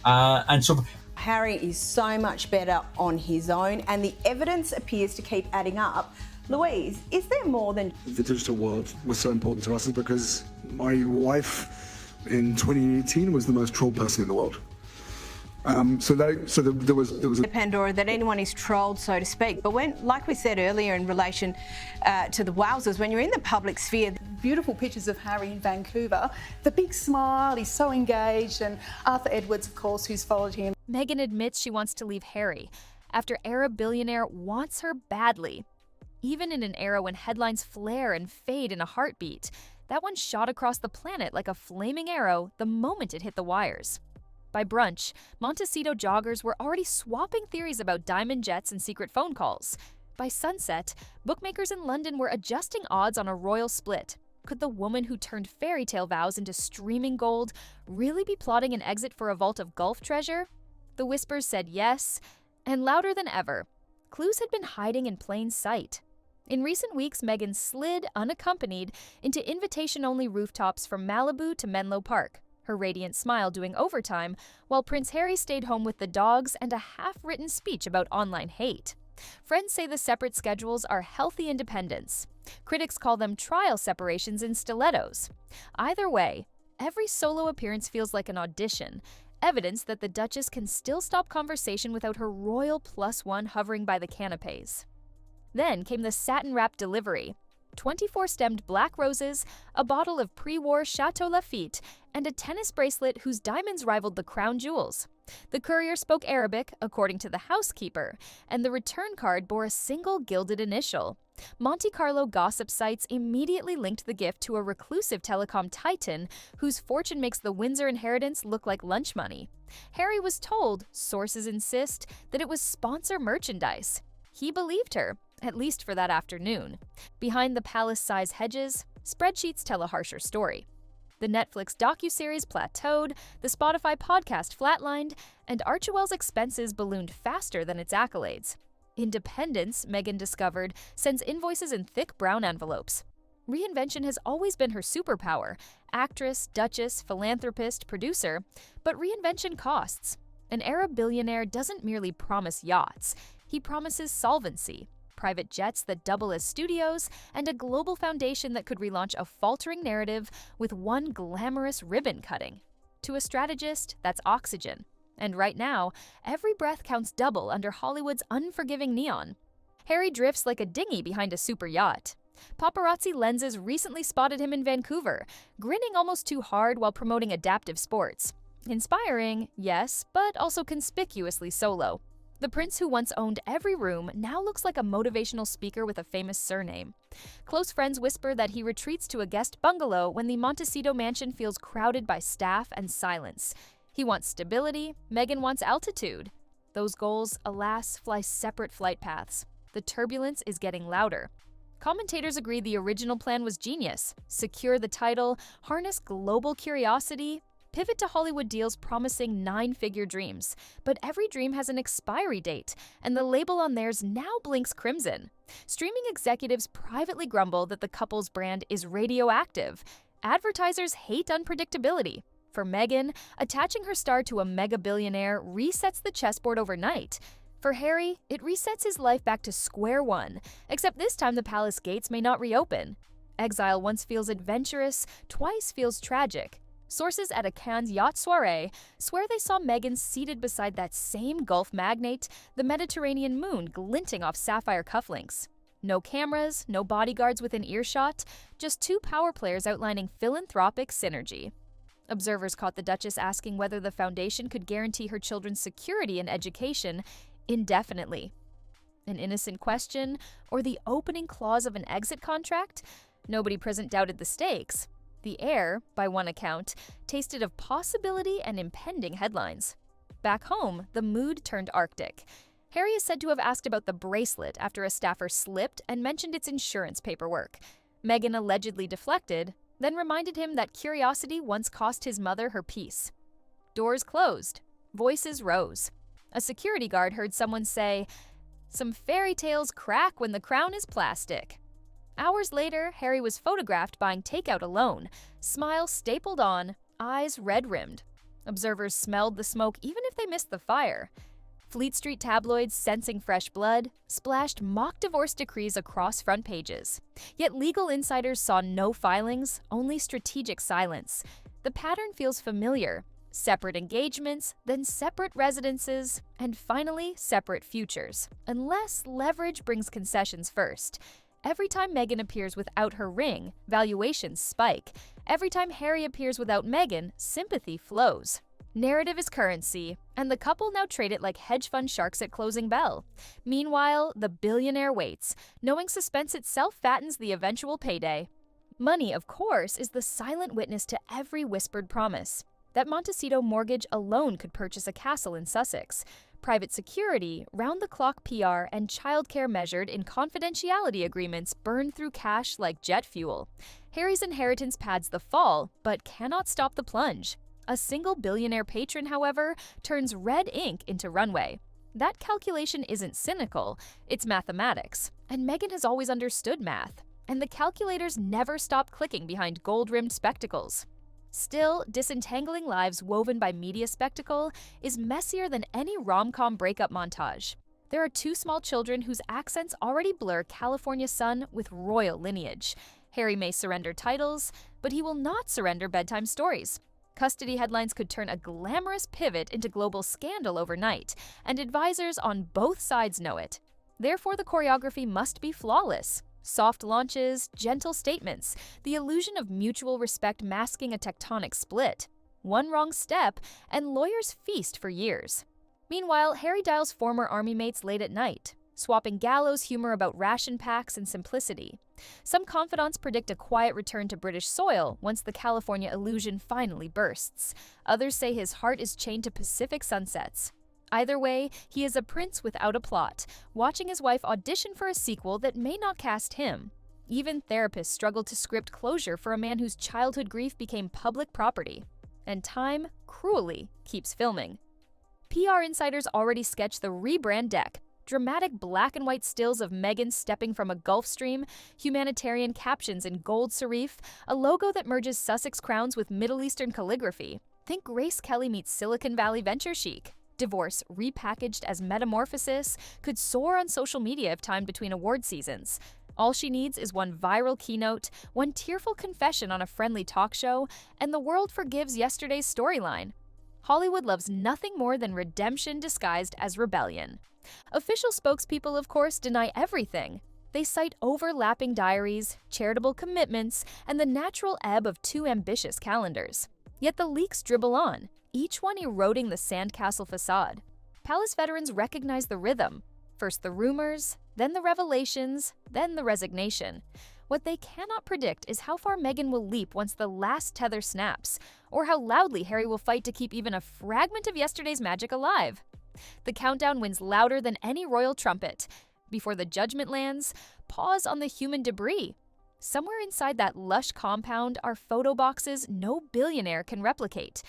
And so Harry is so much better on his own, and the evidence appears to keep adding up. Louise, is there more than... The digital world was so important to us is because my wife in 2018 was the most trolled person in the world. There was the Pandora, that anyone is trolled, so to speak. But when, like we said earlier in relation to the Wowsers, when you're in the public sphere, beautiful pictures of Harry in Vancouver, the big smile, he's so engaged, and Arthur Edwards, of course, who's followed him. Meghan admits she wants to leave Harry after era billionaire wants her badly. Even in an era when headlines flare and fade in a heartbeat, that one shot across the planet like a flaming arrow the moment it hit the wires. By brunch, Montecito joggers were already swapping theories about diamond jets and secret phone calls. By sunset, bookmakers in London were adjusting odds on a royal split. Could the woman who turned fairy tale vows into streaming gold really be plotting an exit for a vault of Gulf treasure? The whispers said yes, and louder than ever. Clues had been hiding in plain sight. In recent weeks, Meghan slid, unaccompanied, into invitation-only rooftops from Malibu to Menlo Park, her radiant smile doing overtime, while Prince Harry stayed home with the dogs and a half-written speech about online hate. Friends say the separate schedules are healthy independence. Critics call them trial separations in stilettos. Either way, every solo appearance feels like an audition, evidence that the Duchess can still stop conversation without her royal +1 hovering by the canapes. Then came the satin-wrapped delivery. 24 stemmed black roses, a bottle of pre-war Chateau Lafite, and a tennis bracelet whose diamonds rivaled the crown jewels. The courier spoke Arabic, according to the housekeeper, and the return card bore a single gilded initial. Monte Carlo gossip sites immediately linked the gift to a reclusive telecom titan whose fortune makes the Windsor inheritance look like lunch money. Harry was told, sources insist, that it was sponsor merchandise. He believed her, at least for that afternoon. Behind the palace-size hedges, spreadsheets tell a harsher story. The Netflix docuseries plateaued, the Spotify podcast flatlined, and Archewell's expenses ballooned faster than its accolades. Independence, Meghan discovered, sends invoices in thick brown envelopes. Reinvention has always been her superpower. Actress, duchess, philanthropist, producer. But reinvention costs. An Arab billionaire doesn't merely promise yachts. He promises solvency. Private jets that double as studios, and a global foundation that could relaunch a faltering narrative with one glamorous ribbon cutting. To a strategist, that's oxygen. And right now, every breath counts double under Hollywood's unforgiving neon. Harry drifts like a dinghy behind a super yacht. Paparazzi lenses recently spotted him in Vancouver, grinning almost too hard while promoting adaptive sports. Inspiring, yes, but also conspicuously solo. The prince who once owned every room now looks like a motivational speaker with a famous surname. Close friends whisper that he retreats to a guest bungalow when the Montecito mansion feels crowded by staff and silence. He wants stability, Meghan wants altitude. Those goals, alas, fly separate flight paths. The turbulence is getting louder. Commentators agree the original plan was genius. Secure the title, harness global curiosity, pivot to Hollywood deals promising 9-figure dreams. But every dream has an expiry date, and the label on theirs now blinks crimson. Streaming executives privately grumble that the couple's brand is radioactive. Advertisers hate unpredictability. For Meghan, attaching her star to a mega-billionaire resets the chessboard overnight. For Harry, it resets his life back to square one, except this time the palace gates may not reopen. Exile once feels adventurous, twice feels tragic. Sources at a Cannes yacht soiree swear they saw Meghan seated beside that same Gulf magnate, the Mediterranean moon glinting off sapphire cufflinks. No cameras, no bodyguards within earshot, just two power players outlining philanthropic synergy. Observers caught the Duchess asking whether the foundation could guarantee her children's security and education indefinitely. An innocent question, or the opening clause of an exit contract? Nobody present doubted the stakes. The air, by one account, tasted of possibility and impending headlines. Back home, the mood turned Arctic. Harry is said to have asked about the bracelet after a staffer slipped and mentioned its insurance paperwork. Meghan allegedly deflected, then reminded him that curiosity once cost his mother her peace. Doors closed. Voices rose. A security guard heard someone say, "Some fairy tales crack when the crown is plastic." Hours later, Harry was photographed buying takeout alone, smile stapled on, eyes red-rimmed. Observers smelled the smoke even if they missed the fire. Fleet Street tabloids, sensing fresh blood, splashed mock divorce decrees across front pages. Yet legal insiders saw no filings, only strategic silence. The pattern feels familiar. Separate engagements, then separate residences, and finally separate futures, unless leverage brings concessions first. Every time Meghan appears without her ring, valuations spike. Every time Harry appears without Meghan, sympathy flows. Narrative is currency, and the couple now trade it like hedge fund sharks at closing bell. Meanwhile, the billionaire waits, knowing suspense itself fattens the eventual payday. Money, of course, is the silent witness to every whispered promise. That Montecito mortgage alone could purchase a castle in Sussex. Private security, round-the-clock PR, and childcare measured in confidentiality agreements burn through cash like jet fuel. Harry's inheritance pads the fall, but cannot stop the plunge. A single billionaire patron, however, turns red ink into runway. That calculation isn't cynical, it's mathematics. And Meghan has always understood math. And the calculators never stop clicking behind gold-rimmed spectacles. Still, disentangling lives woven by media spectacle is messier than any rom-com breakup montage. There are two small children whose accents already blur California sun with royal lineage. Harry may surrender titles, but he will not surrender bedtime stories. Custody headlines could turn a glamorous pivot into global scandal overnight, and advisors on both sides know it. Therefore, the choreography must be flawless. Soft launches, gentle statements, the illusion of mutual respect masking a tectonic split. One wrong step, and lawyers feast for years. Meanwhile, Harry dials former army mates late at night, swapping gallows humor about ration packs and simplicity. Some confidants predict a quiet return to British soil once the California illusion finally bursts. Others say his heart is chained to Pacific sunsets. Either way, he is a prince without a plot, watching his wife audition for a sequel that may not cast him. Even therapists struggle to script closure for a man whose childhood grief became public property. And time, cruelly, keeps filming. PR insiders already sketch the rebrand deck. Dramatic black and white stills of Meghan stepping from a Gulf Stream, humanitarian captions in gold serif, a logo that merges Sussex crowns with Middle Eastern calligraphy. Think Grace Kelly meets Silicon Valley venture chic. Divorce, repackaged as metamorphosis, could soar on social media if timed between award seasons. All she needs is one viral keynote, one tearful confession on a friendly talk show, and the world forgives yesterday's storyline. Hollywood loves nothing more than redemption disguised as rebellion. Official spokespeople, of course, deny everything. They cite overlapping diaries, charitable commitments, and the natural ebb of two ambitious calendars. Yet the leaks dribble on, each one eroding the sandcastle facade. Palace veterans recognize the rhythm. First the rumors, then the revelations, then the resignation. What they cannot predict is how far Meghan will leap once the last tether snaps, or how loudly Harry will fight to keep even a fragment of yesterday's magic alive. The countdown wins louder than any royal trumpet. Before the judgment lands, pause on the human debris. Somewhere inside that lush compound are photo boxes no billionaire can replicate.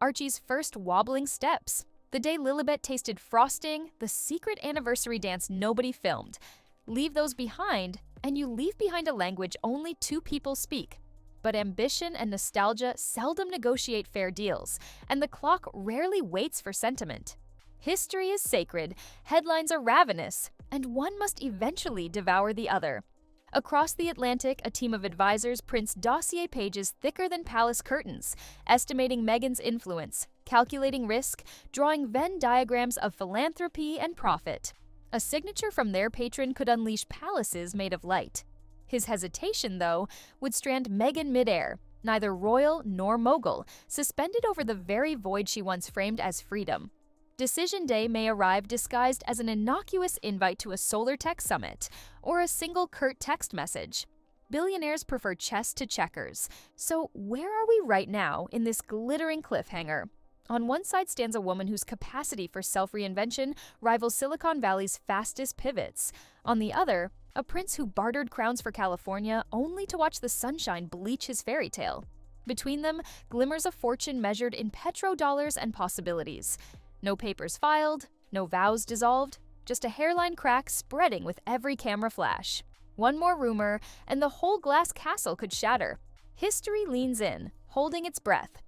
Archie's first wobbling steps, the day Lilibet tasted frosting, the secret anniversary dance nobody filmed. Leave those behind, and you leave behind a language only two people speak. But ambition and nostalgia seldom negotiate fair deals, and the clock rarely waits for sentiment. History is sacred, headlines are ravenous, and one must eventually devour the other. Across the Atlantic, a team of advisors prints dossier pages thicker than palace curtains, estimating Meghan's influence, calculating risk, drawing Venn diagrams of philanthropy and profit. A signature from their patron could unleash palaces made of light. His hesitation, though, would strand Meghan midair, neither royal nor mogul, suspended over the very void she once framed as freedom. Decision day may arrive disguised as an innocuous invite to a solar tech summit or a single curt text message. Billionaires prefer chess to checkers. So where are we right now in this glittering cliffhanger? On one side stands a woman whose capacity for self-reinvention rivals Silicon Valley's fastest pivots. On the other, a prince who bartered crowns for California only to watch the sunshine bleach his fairy tale. Between them glimmers a fortune measured in petrodollars and possibilities. No papers filed, no vows dissolved, just a hairline crack spreading with every camera flash. One more rumor, and the whole glass castle could shatter. History leans in, holding its breath.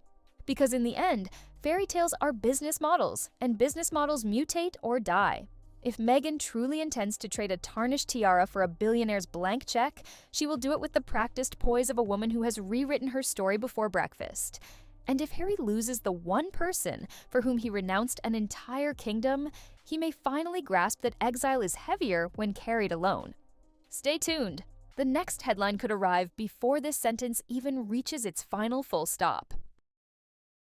Because in the end, Fairy tales are business models, and business models mutate or die. If Meghan truly intends to trade a tarnished tiara for a billionaire's blank check, she will do it with the practiced poise of a woman who has rewritten her story before breakfast. And if Harry loses the one person for whom he renounced an entire kingdom, he may finally grasp that exile is heavier when carried alone. Stay tuned. The next headline could arrive before this sentence even reaches its final full stop.